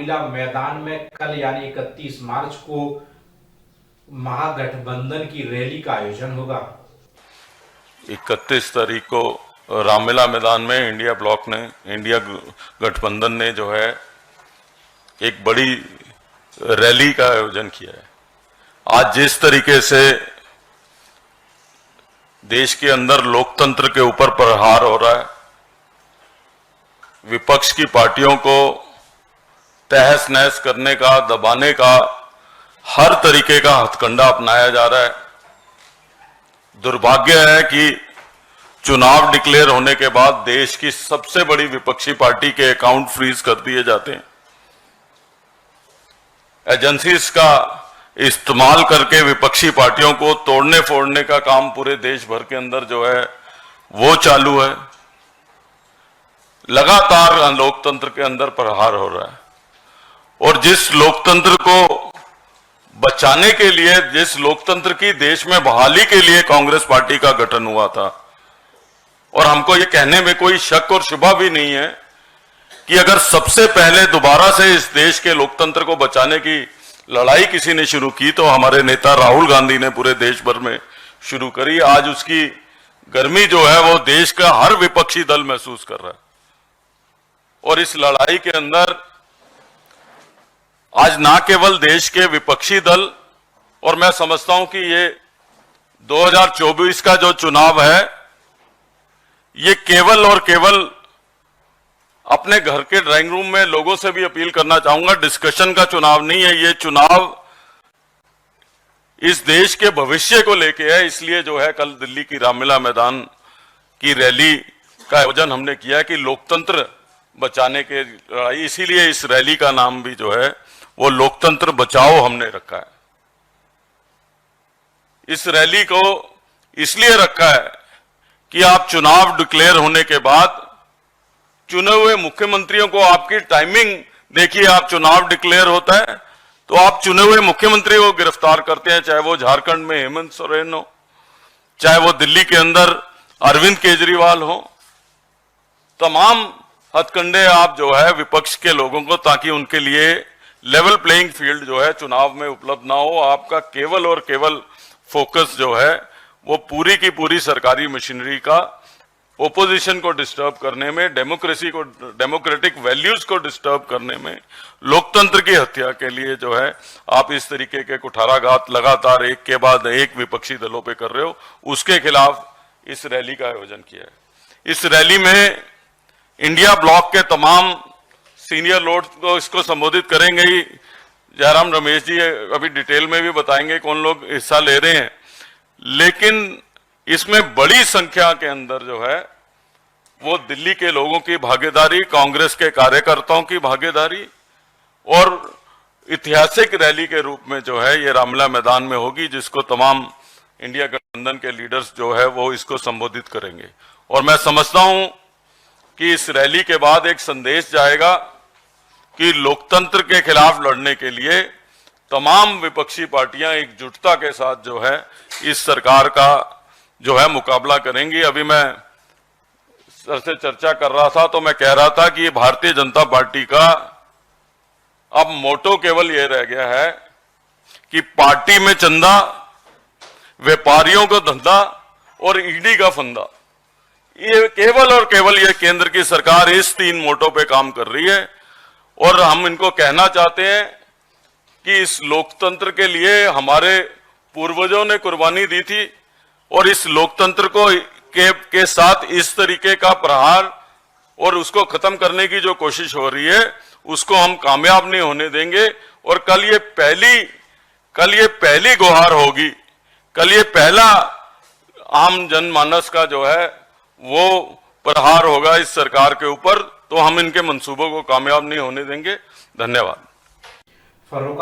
रामलीला मैदान में कल यानी 31 मार्च को महागठबंधन की रैली का आयोजन होगा। 31 तारीख को रामलीला मैदान में इंडिया ब्लॉक ने, इंडिया गठबंधन ने जो है एक बड़ी रैली का आयोजन किया है। आज जिस तरीके से देश के अंदर लोकतंत्र के ऊपर प्रहार हो रहा है, विपक्ष की पार्टियों को तहस नहस करने का, दबाने का हर तरीके का हथकंडा अपनाया जा रहा है। दुर्भाग्य है कि चुनाव डिक्लेयर होने के बाद देश की सबसे बड़ी विपक्षी पार्टी के अकाउंट फ्रीज कर दिए जाते हैं। एजेंसीज का इस्तेमाल करके विपक्षी पार्टियों को तोड़ने फोड़ने का काम पूरे देश भर के अंदर जो है वो चालू है। लगातार लोकतंत्र के अंदर प्रहार हो रहा है और जिस लोकतंत्र को बचाने के लिए, जिस लोकतंत्र की देश में बहाली के लिए कांग्रेस पार्टी का गठन हुआ था, और हमको ये कहने में कोई शक और शुबा भी नहीं है कि अगर सबसे पहले दोबारा से इस देश के लोकतंत्र को बचाने की लड़ाई किसी ने शुरू की तो हमारे नेता राहुल गांधी ने पूरे देश भर में शुरू करी। आज उसकी गर्मी जो है वो देश का हर विपक्षी दल महसूस कर रहा है और इस लड़ाई के अंदर आज ना केवल देश के विपक्षी दल, और मैं समझता हूं कि ये 2024 का जो चुनाव है ये केवल और केवल अपने घर के ड्राइंग रूम में लोगों से भी अपील करना चाहूंगा, डिस्कशन का चुनाव नहीं है। ये चुनाव इस देश के भविष्य को लेके है। इसलिए जो है कल दिल्ली की रामलीला मैदान की रैली का आयोजन हमने किया कि लोकतंत्र बचाने के लड़ाई, इसीलिए इस रैली का नाम भी जो है वो लोकतंत्र बचाओ हमने रखा है। इस रैली को इसलिए रखा है कि आप चुनाव डिक्लेयर होने के बाद चुने हुए मुख्यमंत्रियों को, आपकी टाइमिंग देखिए, आप चुनाव डिक्लेयर होता है तो आप चुने हुए मुख्यमंत्री को गिरफ्तार करते हैं, चाहे वो झारखंड में हेमंत सोरेन हो, चाहे वो दिल्ली के अंदर अरविंद केजरीवाल हो। तमाम हथकंडे आप जो है विपक्ष के लोगों को, ताकि उनके लिए लेवल प्लेइंग फील्ड जो है चुनाव में उपलब्ध ना हो। आपका केवल और केवल फोकस जो है वो पूरी की पूरी सरकारी मशीनरी का ओपोजिशन को डिस्टर्ब करने में, डेमोक्रेसी को, डेमोक्रेटिक वैल्यूज को डिस्टर्ब करने में, लोकतंत्र की हत्या के लिए जो है आप इस तरीके के कुठाराघात लगातार एक के बाद एक विपक्षी दलों पे कर रहे हो। उसके खिलाफ इस रैली का आयोजन किया है। इस रैली में इंडिया ब्लॉक के तमाम सीनियर लोग को इसको संबोधित करेंगे ही। जयराम रमेश जी अभी डिटेल में भी बताएंगे कौन लोग हिस्सा ले रहे हैं, लेकिन इसमें बड़ी संख्या के अंदर जो है वो दिल्ली के लोगों की भागीदारी, कांग्रेस के कार्यकर्ताओं की भागीदारी और ऐतिहासिक रैली के रूप में जो है ये रामलीला मैदान में होगी, जिसको तमाम इंडिया गठबंधन के लीडर्स जो है वो इसको संबोधित करेंगे। और मैं समझता हूं कि इस रैली के बाद एक संदेश जाएगा कि लोकतंत्र के खिलाफ लड़ने के लिए तमाम विपक्षी पार्टियां एकजुटता के साथ जो है इस सरकार का जो है मुकाबला करेंगी। अभी मैं सर से चर्चा कर रहा था तो मैं कह रहा था कि भारतीय जनता पार्टी का अब मोटो केवल ये रह गया है कि पार्टी में चंदा, व्यापारियों को धंधा और ईडी का फंदा। ये केवल और केवल ये केंद्र की सरकार इस 3 मोटो पे काम कर रही है और हम इनको कहना चाहते हैं कि इस लोकतंत्र के लिए हमारे पूर्वजों ने कुर्बानी दी थी और इस लोकतंत्र को के साथ इस तरीके का प्रहार और उसको खत्म करने की जो कोशिश हो रही है उसको हम कामयाब नहीं होने देंगे। और कल ये पहली गुहार होगी, कल ये पहला आम जनमानस का जो है वो प्रहार होगा इस सरकार के ऊपर, तो हम इनके मंसूबों को कामयाब नहीं होने देंगे। धन्यवाद।